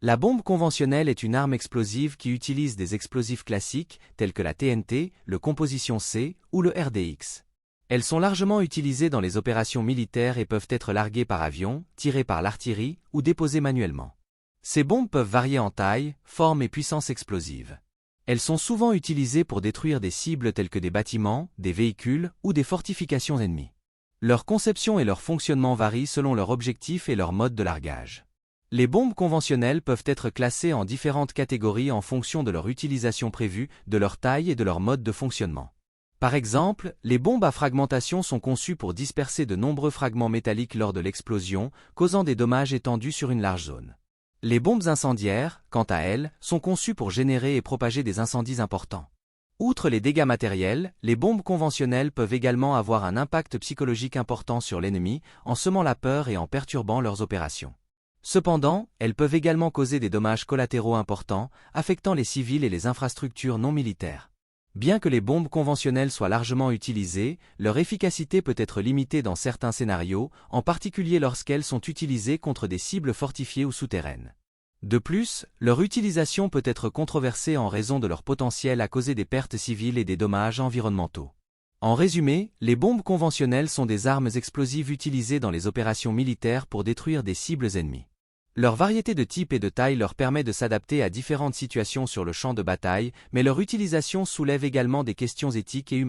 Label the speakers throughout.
Speaker 1: La bombe conventionnelle est une arme explosive qui utilise des explosifs classiques tels que la TNT, le composition C ou le RDX. Elles sont largement utilisées dans les opérations militaires et peuvent être larguées par avion, tirées par l'artillerie ou déposées manuellement. Ces bombes peuvent varier en taille, forme et puissance explosive. Elles sont souvent utilisées pour détruire des cibles telles que des bâtiments, des véhicules ou des fortifications ennemies. Leur conception et leur fonctionnement varient selon leur objectif et leur mode de largage. Les bombes conventionnelles peuvent être classées en différentes catégories en fonction de leur utilisation prévue, de leur taille et de leur mode de fonctionnement. Par exemple, les bombes à fragmentation sont conçues pour disperser de nombreux fragments métalliques lors de l'explosion, causant des dommages étendus sur une large zone. Les bombes incendiaires, quant à elles, sont conçues pour générer et propager des incendies importants. Outre les dégâts matériels, les bombes conventionnelles peuvent également avoir un impact psychologique important sur l'ennemi, en semant la peur et en perturbant leurs opérations. Cependant, elles peuvent également causer des dommages collatéraux importants, affectant les civils et les infrastructures non militaires. Bien que les bombes conventionnelles soient largement utilisées, leur efficacité peut être limitée dans certains scénarios, en particulier lorsqu'elles sont utilisées contre des cibles fortifiées ou souterraines. De plus, leur utilisation peut être controversée en raison de leur potentiel à causer des pertes civiles et des dommages environnementaux. En résumé, les bombes conventionnelles sont des armes explosives utilisées dans les opérations militaires pour détruire des cibles ennemies. Leur variété de type et de taille leur permet de s'adapter à différentes situations sur le champ de bataille, mais leur utilisation soulève également des questions éthiques et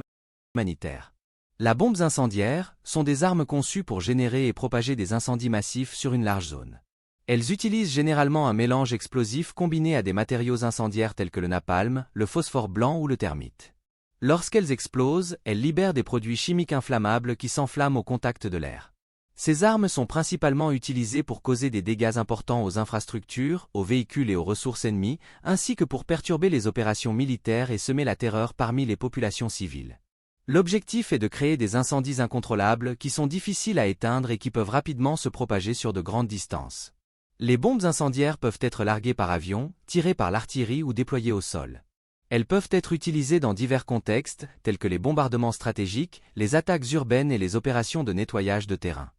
Speaker 1: humanitaires. Les bombes incendiaires sont des armes conçues pour générer et propager des incendies massifs sur une large zone. Elles utilisent généralement un mélange explosif combiné à des matériaux incendiaires tels que le napalm, le phosphore blanc ou le thermite. Lorsqu'elles explosent, elles libèrent des produits chimiques inflammables qui s'enflamment au contact de l'air. Ces armes sont principalement utilisées pour causer des dégâts importants aux infrastructures, aux véhicules et aux ressources ennemies, ainsi que pour perturber les opérations militaires et semer la terreur parmi les populations civiles. L'objectif est de créer des incendies incontrôlables qui sont difficiles à éteindre et qui peuvent rapidement se propager sur de grandes distances. Les bombes incendiaires peuvent être larguées par avion, tirées par l'artillerie ou déployées au sol. Elles peuvent être utilisées dans divers contextes, tels que les bombardements stratégiques, les attaques urbaines et les opérations de nettoyage de terrain.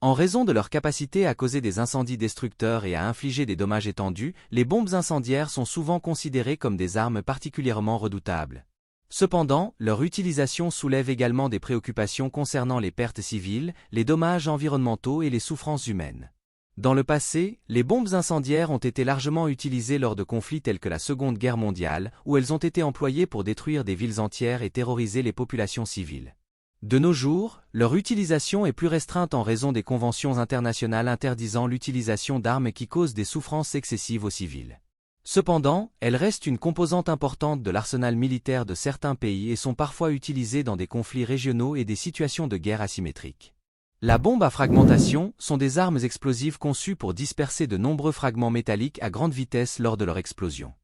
Speaker 1: En raison de leur capacité à causer des incendies destructeurs et à infliger des dommages étendus, les bombes incendiaires sont souvent considérées comme des armes particulièrement redoutables. Cependant, leur utilisation soulève également des préoccupations concernant les pertes civiles, les dommages environnementaux et les souffrances humaines. Dans le passé, les bombes incendiaires ont été largement utilisées lors de conflits tels que la Seconde Guerre mondiale, où elles ont été employées pour détruire des villes entières et terroriser les populations civiles. De nos jours, leur utilisation est plus restreinte en raison des conventions internationales interdisant l'utilisation d'armes qui causent des souffrances excessives aux civils. Cependant, elles restent une composante importante de l'arsenal militaire de certains pays et sont parfois utilisées dans des conflits régionaux et des situations de guerre asymétriques. La bombe à fragmentation sont des armes explosives conçues pour disperser de nombreux fragments métalliques à grande vitesse lors de leur explosion.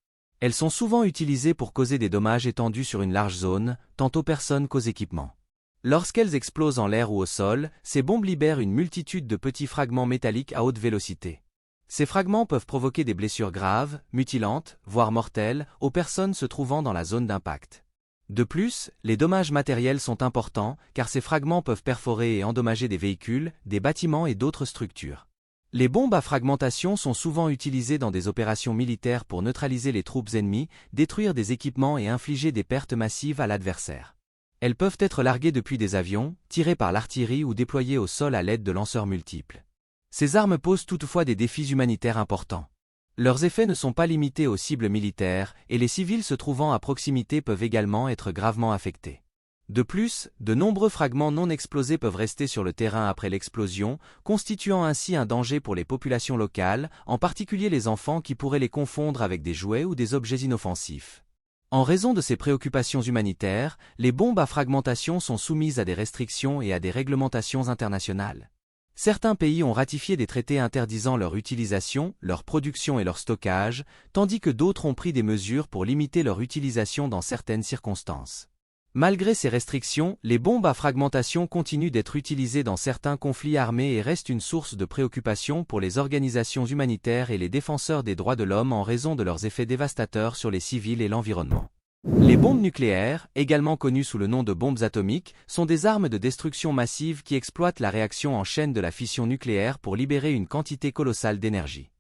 Speaker 1: Elles sont souvent utilisées pour causer des dommages étendus sur une large zone, tant aux personnes qu'aux équipements. Lorsqu'elles explosent en l'air ou au sol, ces bombes libèrent une multitude de petits fragments métalliques à haute vélocité. Ces fragments peuvent provoquer des blessures graves, mutilantes, voire mortelles, aux personnes se trouvant dans la zone d'impact. De plus, les dommages matériels sont importants, car ces fragments peuvent perforer et endommager des véhicules, des bâtiments et d'autres structures. Les bombes à fragmentation sont souvent utilisées dans des opérations militaires pour neutraliser les troupes ennemies, détruire des équipements et infliger des pertes massives à l'adversaire. Elles peuvent être larguées depuis des avions, tirées par l'artillerie ou déployées au sol à l'aide de lanceurs multiples. Ces armes posent toutefois des défis humanitaires importants. Leurs effets ne sont pas limités aux cibles militaires, et les civils se trouvant à proximité peuvent également être gravement affectés. De plus, de nombreux fragments non explosés peuvent rester sur le terrain après l'explosion, constituant ainsi un danger pour les populations locales, en particulier les enfants qui pourraient les confondre avec des jouets ou des objets inoffensifs. En raison de ces préoccupations humanitaires, les bombes à fragmentation sont soumises à des restrictions et à des réglementations internationales. Certains pays ont ratifié des traités interdisant leur utilisation, leur production et leur stockage, tandis que d'autres ont pris des mesures pour limiter leur utilisation dans certaines circonstances. Malgré ces restrictions, les bombes à fragmentation continuent d'être utilisées dans certains conflits armés et restent une source de préoccupation pour les organisations humanitaires et les défenseurs des droits de l'homme en raison de leurs effets dévastateurs sur les civils et l'environnement. Les bombes nucléaires, également connues sous le nom de bombes atomiques, sont des armes de destruction massive qui exploitent la réaction en chaîne de la fission nucléaire pour libérer une quantité colossale d'énergie.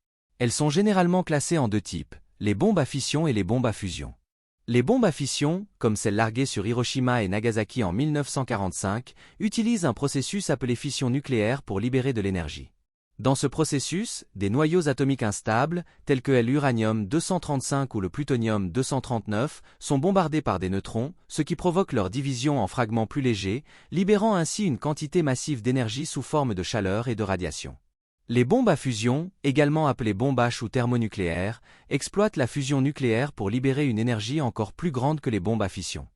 Speaker 1: Elles sont généralement classées en deux types, les bombes à fission et les bombes à fusion. Les bombes à fission, comme celles larguées sur Hiroshima et Nagasaki en 1945, utilisent un processus appelé fission nucléaire pour libérer de l'énergie. Dans ce processus, des noyaux atomiques instables, tels que l'uranium-235 ou le plutonium-239, sont bombardés par des neutrons, ce qui provoque leur division en fragments plus légers, libérant ainsi une quantité massive d'énergie sous forme de chaleur et de radiation. Les bombes à fusion, également appelées bombes H ou thermonucléaires, exploitent la fusion nucléaire pour libérer une énergie encore plus grande que les bombes à fission.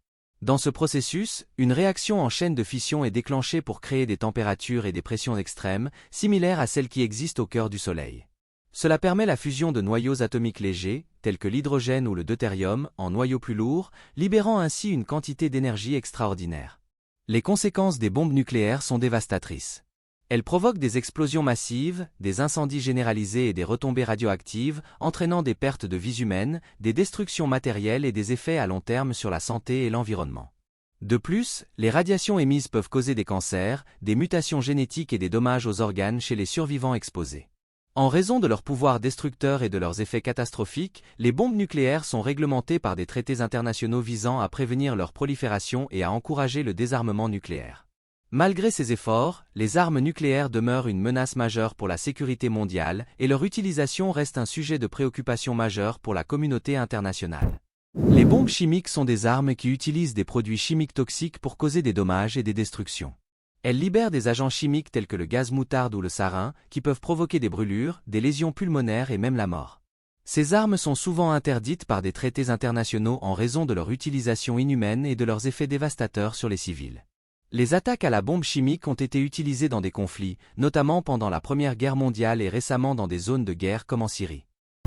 Speaker 1: Dans ce processus, une réaction en chaîne de fission est déclenchée pour créer des températures et des pressions extrêmes, similaires à celles qui existent au cœur du Soleil. Cela permet la fusion de noyaux atomiques légers, tels que l'hydrogène ou le deutérium, en noyaux plus lourds, libérant ainsi une quantité d'énergie extraordinaire. Les conséquences des bombes nucléaires sont dévastatrices. Elles provoquent des explosions massives, des incendies généralisés et des retombées radioactives, entraînant des pertes de vies humaines, des destructions matérielles et des effets à long terme sur la santé et l'environnement. De plus, les radiations émises peuvent causer des cancers, des mutations génétiques et des dommages aux organes chez les survivants exposés. En raison de leur pouvoir destructeur et de leurs effets catastrophiques, les bombes nucléaires sont réglementées par des traités internationaux visant à prévenir leur prolifération et à encourager le désarmement nucléaire. Malgré ces efforts, les armes nucléaires demeurent une menace majeure pour la sécurité mondiale et leur utilisation reste un sujet de préoccupation majeure pour la communauté internationale. Les bombes chimiques sont des armes qui utilisent des produits chimiques toxiques pour causer des dommages et des destructions. Elles libèrent des agents chimiques tels que le gaz moutarde ou le sarin, qui peuvent provoquer des brûlures, des lésions pulmonaires et même la mort. Ces armes sont souvent interdites par des traités internationaux en raison de leur utilisation inhumaine et de leurs effets dévastateurs sur les civils. Les attaques à la bombe chimique ont été utilisées dans des conflits, notamment pendant la Première Guerre mondiale et récemment dans des zones de guerre comme en Syrie.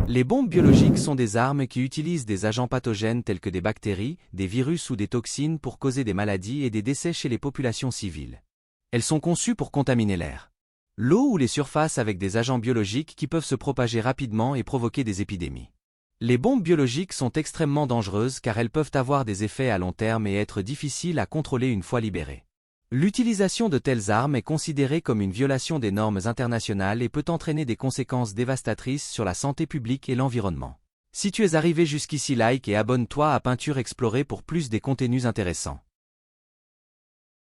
Speaker 1: Les bombes biologiques sont des armes qui utilisent des agents pathogènes tels que des bactéries, des virus ou des toxines pour causer des maladies et des décès chez les populations civiles. Elles sont conçues pour contaminer l'air, l'eau ou les surfaces avec des agents biologiques qui peuvent se propager rapidement et provoquer des épidémies. Les bombes biologiques sont extrêmement dangereuses car elles peuvent avoir des effets à long terme et être difficiles à contrôler une fois libérées. L'utilisation de telles armes est considérée comme une violation des normes internationales et peut entraîner des conséquences dévastatrices sur la santé publique et l'environnement. Si tu es arrivé jusqu'ici, like et abonne-toi à Peinture Explorée pour plus des contenus intéressants.